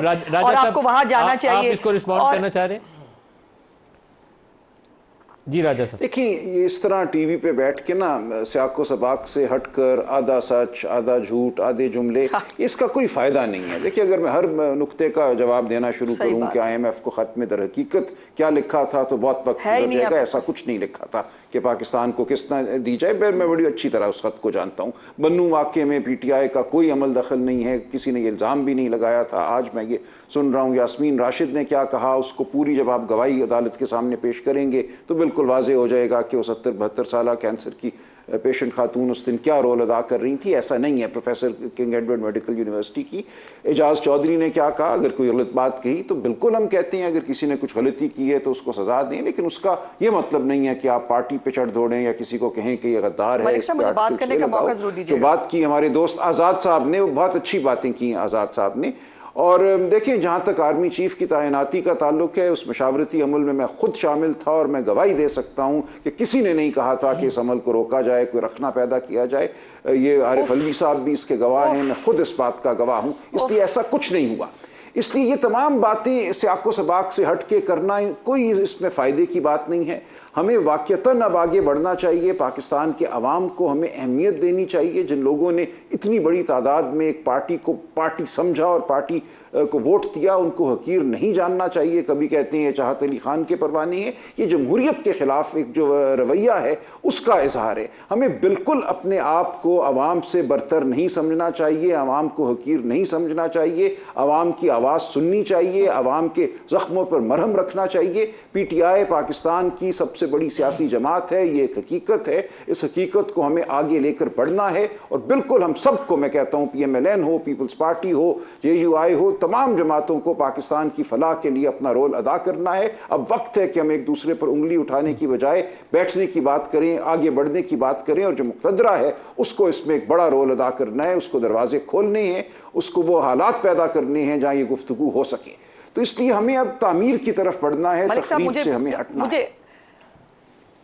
और आपको वहां जाना चाहिए। आप इसको रिस्पॉन्ड करना चाह रहे हैं? जी राजा साहब, देखिए, इस तरह टीवी पे बैठ के ना सियाको सबाक से हटकर आधा सच आधा झूठ आधे जुमले, इसका कोई फायदा नहीं है। देखिए, अगर मैं हर नुक्ते का जवाब देना शुरू करूं कि IMF को खत में दर हकीकत क्या लिखा था तो बहुत वक्त गुजर जाएगा। ऐसा कुछ नहीं लिखा था कि पाकिस्तान को किसना दी जाए। मैं बड़ी अच्छी तरह उस खत को जानता हूं। बन्नू वाक़े में PTI का कोई अमल दखल नहीं है, किसी ने इल्जाम भी नहीं लगाया था। आज मैं ये सुन रहा हूं यास्मीन राशिद ने क्या कहा, उसको पूरी जब आप गवाही अदालत के सामने पेश करेंगे तो बिल्कुल वाज़ेह हो जाएगा कि वो 70-72 साल कैंसर की पेशेंट खातून उस दिन क्या रोल अदा कर रही थी। ऐसा नहीं है। Professor king Edward medical university की एजाज चौधरी ने क्या कहा, अगर कोई गलत बात कही तो बिल्कुल हम कहते हैं अगर किसी ने कुछ गलती की है तो उसको सजा दें, लेकिन उसका यह मतलब नहीं है कि आप पार्टी पे चढ़ दौड़ें या किसी को कहें कि ये गद्दार है। मुझे बात करने का मौका जरूर दीजिए। जो बात की हमारे दोस्त आजाद साहब ने, वो बहुत अच्छी बातें की आजाद साहब ने। और देखिए, जहां तक आर्मी चीफ की तैनाती का ताल्लुक है, उस मशावरती अमल में मैं खुद शामिल था और मैं गवाही दे सकता हूं कि किसी ने नहीं कहा था कि इस अमल को रोका जाए, कोई रखना पैदा किया जाए। ये आरिफ अलवी साहब भी इसके गवाह हैं, मैं खुद इस बात का गवाह हूं। इसलिए ऐसा कुछ नहीं हुआ। इसलिए ये तमाम बातें सियाको सबाक से हट के करना कोई इसमें फायदे की बात नहीं है। हमें वाकईतन अब आगे बढ़ना चाहिए। पाकिस्तान के अवाम को हमें अहमियत देनी चाहिए। जिन लोगों ने इतनी बड़ी तादाद में एक पार्टी को पार्टी समझा और पार्टी को वोट दिया, उनको हकीर नहीं जानना चाहिए। कभी कहते हैं चाहत अली खान के परवाने हैं, ये जमहूरियत के खिलाफ एक जो रवैया है उसका इजहार है। हमें बिल्कुल अपने आप को अवाम से बरतर नहीं समझना चाहिए, अवाम को हकीर नहीं समझना चाहिए। अवाम की आवाज़ सुननी चाहिए, अवाम के जख्मों पर मरहम रखना चाहिए। PTI पाकिस्तान की सबसे बड़ी सियासी जमात है, ये एक हकीकत है। इस हकीकत को हमें आगे लेकर बढ़ना है और बिल्कुल हम सबको, मैं कहता हूं PMLN हो, पीपल्स पार्टी हो, JUI हो, तमाम जमातों को पाकिस्तान की फलाह के लिए अपना रोल अदा करना है। अब वक्त है कि हम एक दूसरे पर उंगली उठाने की बजाय बैठने की बात करें, आगे बढ़ने की बात करें, और जो मुक़द्दरा है उसको इसमें एक बड़ा रोल अदा करना है। उसको दरवाजे खोलने हैं, उसको वो हालात पैदा करने हैं जहां ये गुफ्तगू हो सके। तो इसलिए हमें अब तामीर की तरफ बढ़ना है, तकरीब से हमें हटना है।